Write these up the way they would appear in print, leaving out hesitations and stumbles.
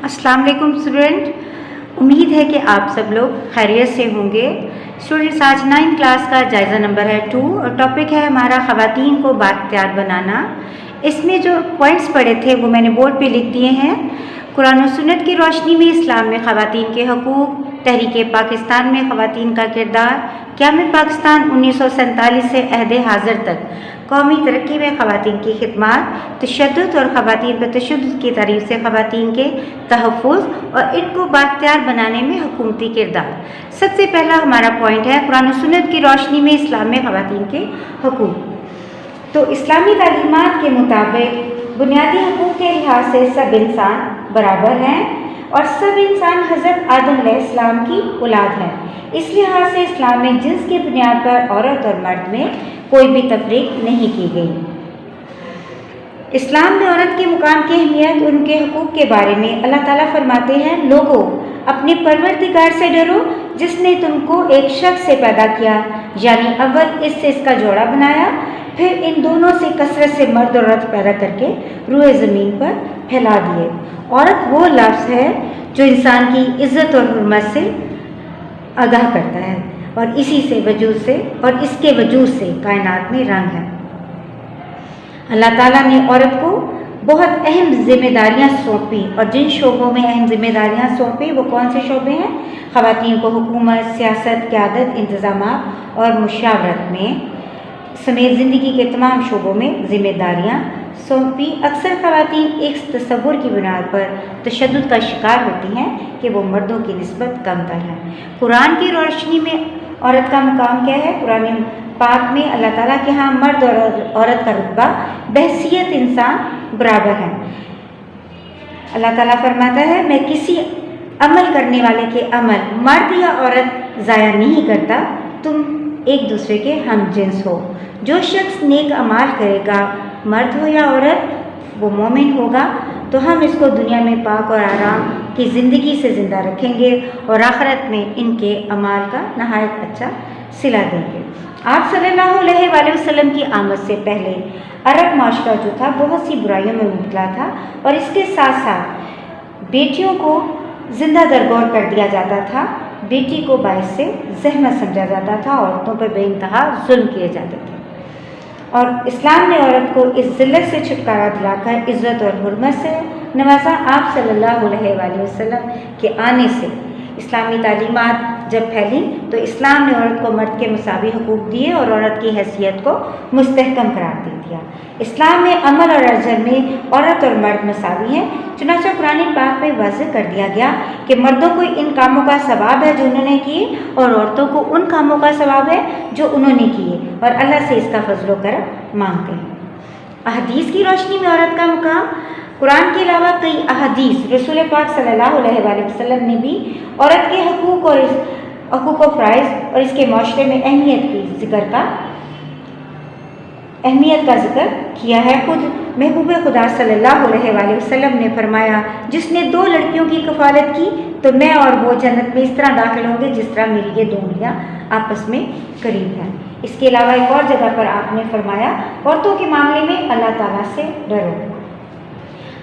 السلام علیکم اسٹوڈنٹ، امید ہے کہ آپ سب لوگ خیریت سے ہوں گے۔ اسٹوڈنٹس، آج 9 کلاس کا جائزہ نمبر ہے 2 اور ٹاپک ہے ہمارا خواتین کو بااختیار بنانا۔ اس میں جو پوائنٹس پڑھے تھے وہ میں نے بورڈ پہ لکھ دیے ہیں۔ قرآن و سنت کی روشنی میں اسلام میں خواتین کے حقوق، تحریک پاکستان میں خواتین کا کردار، قیام پاکستان 1947 سے عہد حاضر تک قومی ترقی میں خواتین کی خدمات، تشدد اور خواتین پر تشدد کی تعریف سے خواتین کے تحفظ اور ان کو بااختیار بنانے میں حکومتی کردار۔ سب سے پہلا ہمارا پوائنٹ ہے قرآن و سنت کی روشنی میں اسلام میں خواتین کے حقوق۔ تو اسلامی تعلیمات کے مطابق بنیادی حقوق کے لحاظ سے سب انسان برابر ہیں اور سب انسان حضرت آدم علیہ السلام کی اولاد ہیں۔ اس لحاظ سے اسلام میں جنس کی بنیاد پر عورت اور مرد میں کوئی بھی تفریق نہیں کی گئی۔ اسلام میں عورت کے مقام کی اہمیت اور ان کے حقوق کے بارے میں اللہ تعالیٰ فرماتے ہیں، لوگوں اپنے پروردگار سے ڈرو جس نے تم کو ایک شخص سے پیدا کیا، یعنی اول اس سے اس کا جوڑا بنایا، پھر ان دونوں سے کثرت سے مرد اور عورت پیدا کر کے روئے زمین پر پھیلا دیے۔ عورت وہ لفظ ہے جو انسان کی عزت اور حرمت سے آگاہ کرتا ہے اور اسی سے وجود سے اور اس کے وجود سے کائنات میں رنگ ہے۔ اللہ تعالیٰ نے عورت کو بہت اہم ذمہ داریاں سونپی اور جن شعبوں میں اہم ذمہ داریاں سونپی وہ کون سے شعبے ہیں؟ خواتین کو حکومت، سیاست، قیادت، انتظامات اور مشاورت میں سمیت زندگی کے تمام شعبوں میں ذمہ داریاں سونپی۔ اکثر خواتین ایک تصور کی بنیاد پر تشدد کا شکار ہوتی ہیں کہ وہ مردوں کی نسبت کم تر ہیں۔ قرآن کی روشنی میں عورت کا مقام کیا ہے؟ قرآن پاک میں اللہ تعالیٰ کے ہاں مرد اور عورت کا رتبہ بحیثیت انسان برابر ہے۔ اللہ تعالیٰ فرماتا ہے، میں کسی عمل کرنے والے کے عمل مرد یا عورت ضائع نہیں کرتا، تم ایک دوسرے کے ہم جنس ہو۔ جو شخص نیک اعمال کرے گا، مرد ہو یا عورت، وہ مومن ہوگا، تو ہم اس کو دنیا میں پاک اور آرام کی زندگی سے زندہ رکھیں گے اور آخرت میں ان کے اعمال کا نہایت اچھا صلہ دیں گے۔ آپ صلی اللہ علیہ وآلہ وسلم کی آمد سے پہلے عرب معاشرہ جو تھا بہت سی برائیوں میں مبتلا تھا اور اس کے ساتھ ساتھ بیٹیوں کو زندہ درگور کر دیا جاتا تھا، بیٹی کو باعث سے زحمت سمجھا جاتا تھا، عورتوں پر بے انتہا ظلم کیے جاتے تھے، اور اسلام نے عورت کو اس ذلت سے چھٹکارا دلا کر عزت اور حرمت سے نوازا۔ آپ صلی اللہ علیہ وآلہ وسلم کے آنے سے اسلامی تعلیمات جب پھیلیں تو اسلام نے عورت کو مرد کے مساوی حقوق دیے اور عورت کی حیثیت کو مستحکم قرار دے دیا۔ اسلام میں عمل اور اجر میں عورت اور مرد مساوی ہیں، چنانچہ قرآن پاک میں واضح کر دیا گیا کہ مردوں کو ان کاموں کا ثواب ہے جو انہوں نے کیے اور عورتوں کو ان کاموں کا ثواب ہے جو انہوں نے کیے، اور اللہ سے اس کا فضل و کرم مانگتے ہیں۔ احادیث کی روشنی میں عورت کا مقام۔ قرآن کے علاوہ کئی احادیث رسول پاک صلی اللہ علیہ وآلہ وسلم نے بھی عورت کے حقوق اور حقوق و فرائض اور اس کے معاشرے میں اہمیت کا ذکر کیا ہے۔ خود محبوب خدا صلی اللہ علیہ وآلہ وسلم نے فرمایا، جس نے 2 لڑکیوں کی کفالت کی تو میں اور وہ جنت میں اس طرح داخل ہوں گے جس طرح میری یہ 2 انگلیاں آپس میں قریب ہیں۔ اس کے علاوہ ایک اور جگہ پر آپ نے فرمایا، عورتوں کے معاملے میں اللہ تعالیٰ سے ڈرو۔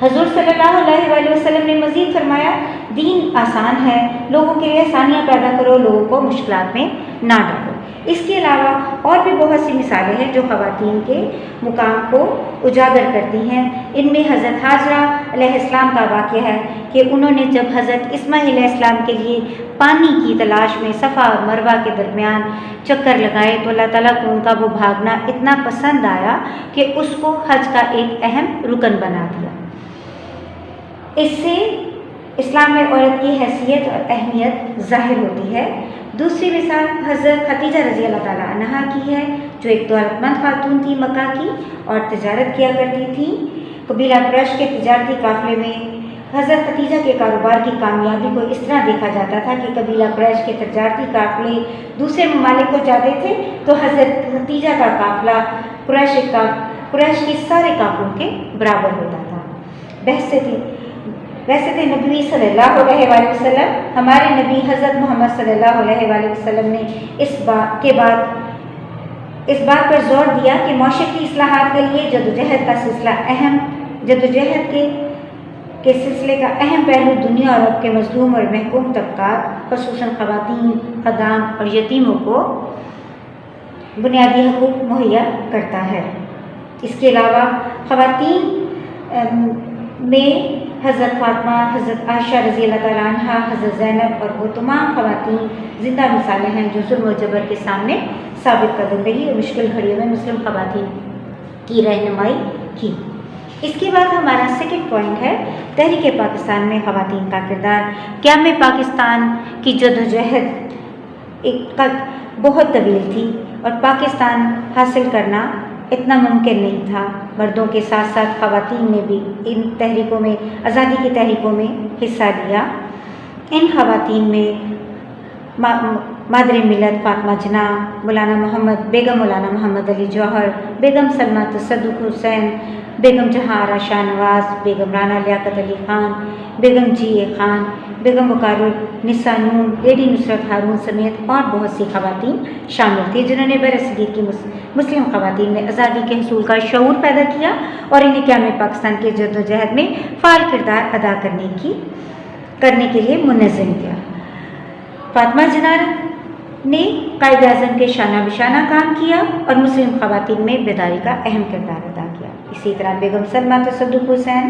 حضور صلی اللہ علیہ وآلہ وسلم نے مزید فرمایا، دین آسان ہے، لوگوں کے لیے آسانیاں پیدا کرو، لوگوں کو مشکلات میں نہ ڈالو۔ اس کے علاوہ اور بھی بہت سی مثالیں ہیں جو خواتین کے مقام کو اجاگر کرتی ہیں۔ ان میں حضرت حاجرہ علیہ السلام کا واقعہ ہے کہ انہوں نے جب حضرت اسماعیل علیہ السلام کے لیے پانی کی تلاش میں صفا اور مروہ کے درمیان چکر لگائے تو اللہ تعالیٰ کو ان کا وہ بھاگنا اتنا پسند آیا کہ اس کو حج کا ایک اہم رکن بنا دیا۔ اس سے اسلام میں عورت کی حیثیت اور اہمیت ظاہر ہوتی ہے۔ دوسری مثال حضرت خدیجہ رضی اللہ تعالیٰ عنہا کی ہے، جو ایک دولت مند خاتون تھی مکہ کی اور تجارت کیا کرتی تھی۔ قبیلہ قریش کے تجارتی قافلے میں حضرت خدیجہ کے کاروبار کی کامیابی کو اس طرح دیکھا جاتا تھا کہ قبیلہ قریش کے تجارتی قافلے دوسرے ممالک کو جاتے تھے تو حضرت خدیجہ کا قافلہ قریش کے سارے قافلوں کے برابر ہوتا تھا۔ ویسے تھے نبی صلی اللہ علیہ وآلہ وسلم، ہمارے نبی حضرت محمد صلی اللہ علیہ وآلہ وسلم نے اس بات پر زور دیا کہ معاشرتی اصلاحات کے لیے جدوجہد کا سلسلہ کے سلسلے کا اہم پہلو دنیا اور عرب کے مظلوم اور محکوم طبقات خصوصاً خواتین، خدام اور یتیموں کو بنیادی حقوق مہیا کرتا ہے۔ اس کے علاوہ خواتین میں حضرت فاطمہ، حضرت عائشہ رضی اللہ تعالیٰ عنہ، حضرت زینب اور وہ تمام خواتین زندہ مثالیں ہیں جو ظلم و جبر کے سامنے ثابت قدم رہی اور مشکل گھڑیوں میں مسلم خواتین کی رہنمائی کی۔ اس کے بعد ہمارا سیکنڈ پوائنٹ ہے تحریک پاکستان میں خواتین کا کردار۔ قیام پاکستان کی جدوجہد ایک بہت طویل تھی اور پاکستان حاصل کرنا اتنا ممکن نہیں تھا۔ مردوں کے ساتھ ساتھ خواتین نے بھی ان تحریکوں میں، آزادی کی تحریکوں میں حصہ لیا۔ ان خواتین میں مادر ملت فاطمہ جناح، بیگم مولانا محمد علی جوہر، بیگم سلمہ تصدق حسین، بیگم جہاں آرا شاہ نواز، بیگم رانا لیاقت علی خان، بیگم جی اے خان، بیگم وقار النساء نون، لیڈی نصرت ہارون سمیت اور بہت سی خواتین شامل تھیں جنہوں نے برصغیر کی مسلم خواتین میں آزادی کے حصول کا شعور پیدا کیا اور انہیں قیام پاکستان کے جدوجہد میں فعال کردار ادا کرنے کے لیے منظم کیا۔ فاطمہ جناح نے قائد اعظم کے شانہ بشانہ کام کیا اور مسلم خواتین میں بیداری کا اہم کردار ادا کیا۔ اسی طرح بیگم سلمہ تصدق حسین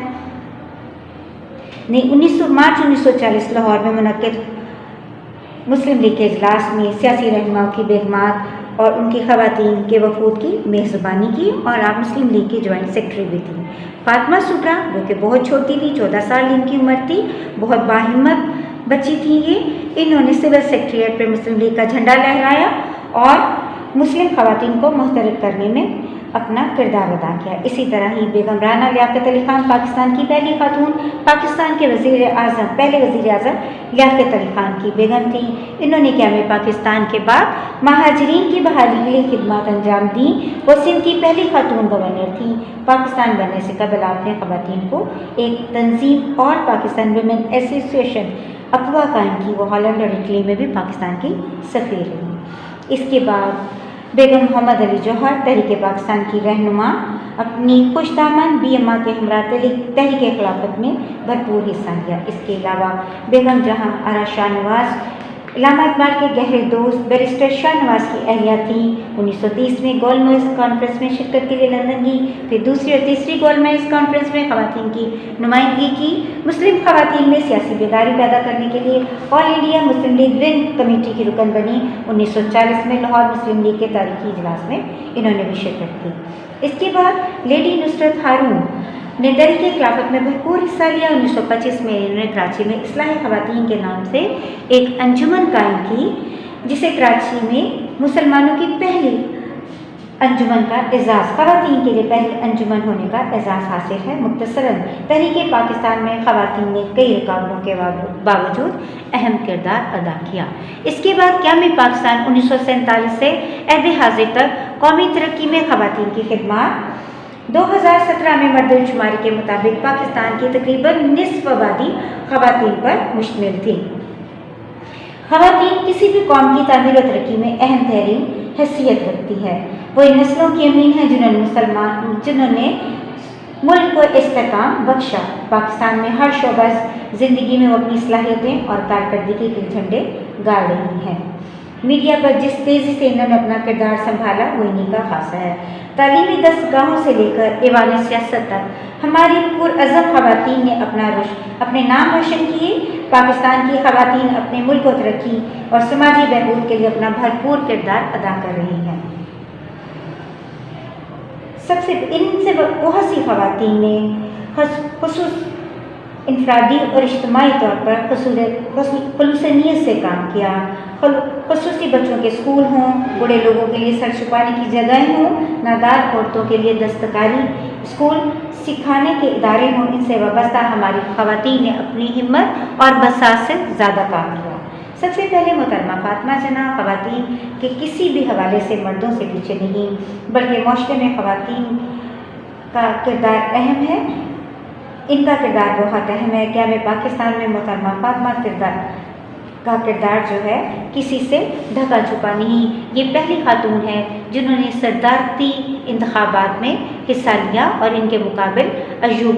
نے مارچ 1940 لاہور میں منعقد مسلم لیگ کے اجلاس میں سیاسی رہنماؤں کی بیگمات اور ان کی خواتین کے وفود کی میزبانی کی اور آپ مسلم لیگ کی جوائنٹ سیکرٹری بھی تھیں۔ فاطمہ سغرا جو کہ بہت چھوٹی تھی، 14 سال ان کی عمر تھی، بہت باہمت بچی تھی انہوں نے سول سیکریٹریٹ پر مسلم لیگ کا جھنڈا لہرایا اور مسلم خواتین کو محترک کرنے میں اپنا کردار ادا کیا۔ اسی طرح ہی بیگم رانا لیاقت علی خان پاکستان کی پہلی خاتون، پاکستان کے پہلے وزیر اعظم لیاقت علی خان کی بیگم تھیں۔ انہوں نے قیام پاکستان کے بعد مہاجرین کی بحالی کے لیے خدمات انجام دیں۔ وہ سندھ کی پہلی خاتون گورنر تھیں۔ پاکستان بننے سے قبل آپ نے خواتین کو ایک تنظیم اور پاکستان ویمن ایسوسی ایشن اقوا قائم کی۔ وہ ہالینڈ اور اٹلی میں بھی پاکستان کی سفیر رہی۔ اس کے بعد بیگم محمد علی جوہر تحریک پاکستان کی رہنما، اپنی خوش دامن بی اما کے ہمراہ تحریک خلافت میں بھرپور حصہ لیا۔ اس کے علاوہ بیگم جہاں آرا شاہ نواز علامہ اقبال کے گہرے دوست بیرسٹر شاہ نواز کی اہلیہ تھیں۔ 1930 میں گول میز کانفرنس میں شرکت کے لیے لندن گئی، پھر دوسری اور تیسری گول میز کانفرنس میں خواتین کی نمائندگی کی۔ مسلم خواتین میں سیاسی بیداری پیدا کرنے کے لیے all India Muslim League working committee کی رکن بنی۔ 1940 میں لاہور مسلم لیگ کے تاریخی اجلاس میں انہوں نے بھی شرکت کی۔ اس کے بعد لیڈی نصرت ہارون نے تحریک خلافت میں بھرپور حصہ لیا۔ 1925 میں انہوں نے کراچی میں اصلاح خواتین کے نام سے ایک انجمن قائم کی، جسے کراچی میں مسلمانوں کی پہلی انجمن کا اعزاز، خواتین کے لیے پہلی انجمن ہونے کا اعزاز حاصل ہے۔ مختصراً تحریک پاکستان میں خواتین نے کئی رکاوٹوں کے باوجود اہم کردار ادا کیا۔ اس کے بعد قیام پاکستان 1947 سے عہد حاضر تک قومی ترقی میں خواتین کی خدمات۔ 2017 میں مردم شماری کے مطابق پاکستان کی تقریباً نصف آبادی خواتین پر مشتمل تھی۔ خواتین کسی بھی قوم کی تعمیر و ترقی میں اہم ترین حیثیت رکھتی ہے۔ وہ ان نسلوں کی امین ہیں جنہوں نے ملک کو استحکام بخشا۔ پاکستان میں ہر شعبہ زندگی میں وہ اپنی صلاحیتیں اور کارکردگی کے جھنڈے گاڑ رہی ہیں۔ میڈیا پر جس تیزی سے انہوں نے اپنا کردار سنبھالا وہ انہی کا خاصہ ہے۔ تعلیمی دستگاہوں سے لے کر ایوان سیاست تک ہماری پرعزم خواتین نے اپنے نام روشن کیے۔ پاکستان کی خواتین اپنے ملک و ترقی اور سماجی بہبود کے لیے اپنا بھرپور کردار ادا کر رہی ہیں۔ ان سے بہت سی خواتین نے خصوص انفرادی اور اجتماعی طور پر خلوص نیت سے کام کیا۔ خصوصی بچوں کے اسکول ہوں، بوڑھے لوگوں کے لیے سر چھپانے کی جگہیں ہوں، نادار عورتوں کے لیے دستکاری اسکول سکھانے کے ادارے ہوں، ان سے وابستہ ہماری خواتین نے اپنی ہمت اور بساط سے زیادہ کام کیا۔ سب سے پہلے محترمہ فاطمہ جناح خواتین کے کسی بھی حوالے سے مردوں سے پیچھے نہیں، بلکہ معاشرے میں خواتین کا کردار اہم ہے۔ ان کا کردار بہت اہم ہے۔ قیام پاکستان میں محترمہ فاطمہ کا کردار جو ہے کسی سے ڈھکا چھپا نہیں۔ یہ پہلی خاتون ہے جنہوں نے صدارتی انتخابات میں حصہ لیا اور ان کے مقابل ایوب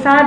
7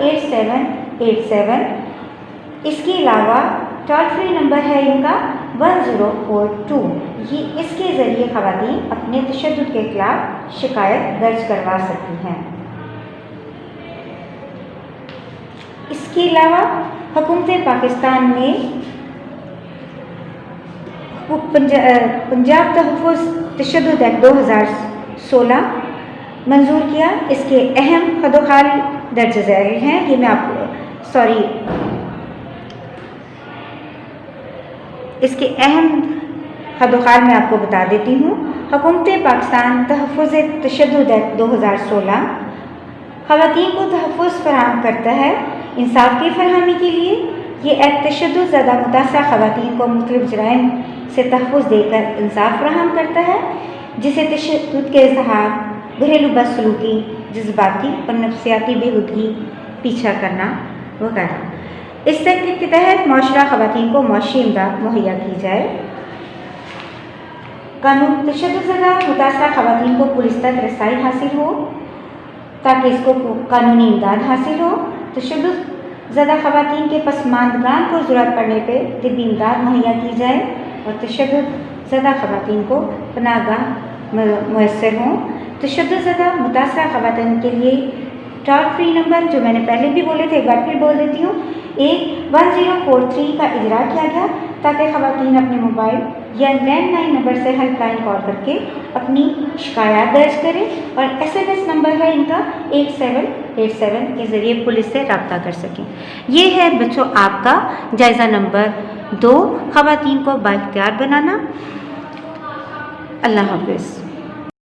8787 اس کے علاوہ ٹول فری نمبر ہے ان کا 1042، یہ اس کے ذریعے خواتین اپنے تشدد کے خلاف شکایت درج کروا سکتی ہیں۔ اس کے علاوہ حکومت پاکستان نے پنجاب تحفظ تشدد ایکٹ 2016 منظور کیا۔ اس کے اہم خدوخال درج ذیل ہیں، یہ میں آپ کو اس کے اہم خدوخال میں آپ کو بتا دیتی ہوں۔ حکومت پاکستان تحفظ تشدد ایکٹ 2016 خواتین کو تحفظ فراہم کرتا ہے انصاف کی فراہمی کے لیے۔ یہ ایکٹ تشدد زدہ متاثرہ خواتین کو مختلف جرائم سے تحفظ دے کر انصاف فراہم کرتا ہے، جسے تشدد کے اظہار، گھریلو بدسلوکی، جذباتی اور نفسیاتی بے ہودگی، پیچھا کرنا وغیرہ۔ اس ایکٹ کے تحت معاشرہ خواتین کو معاشی امداد مہیا کی جائے۔ قانون تشدد زدہ متاثرہ خواتین کو پولیس تک رسائی حاصل ہو تاکہ اس کو قانونی امداد حاصل ہو۔ تشدد زدہ خواتین کے پسماندگان کو ضرورت پڑنے پہ طبی امداد مہیا کی جائے اور تشدد زدہ خواتین کو پناہ گاہ میسر ہوں۔ تشدد زدہ متاثرہ خواتین کے لیے ٹول فری نمبر جو میں نے پہلے بھی بولے تھے، ایک بار پھر بول دیتی ہوں، 1043 کا اجرا کیا گیا تاکہ خواتین اپنے موبائل یا لینڈ لائن نمبر سے ہیلپ لائن کال کر کے اپنی شکایات درج کریں، اور SMS نمبر ہے ان کا 8787 کے ذریعے پولیس سے رابطہ کر سکیں۔ یہ ہے بچوں آپ کا جائزہ نمبر 2، خواتین کو بااختیار بنانا۔ اللہ حافظ۔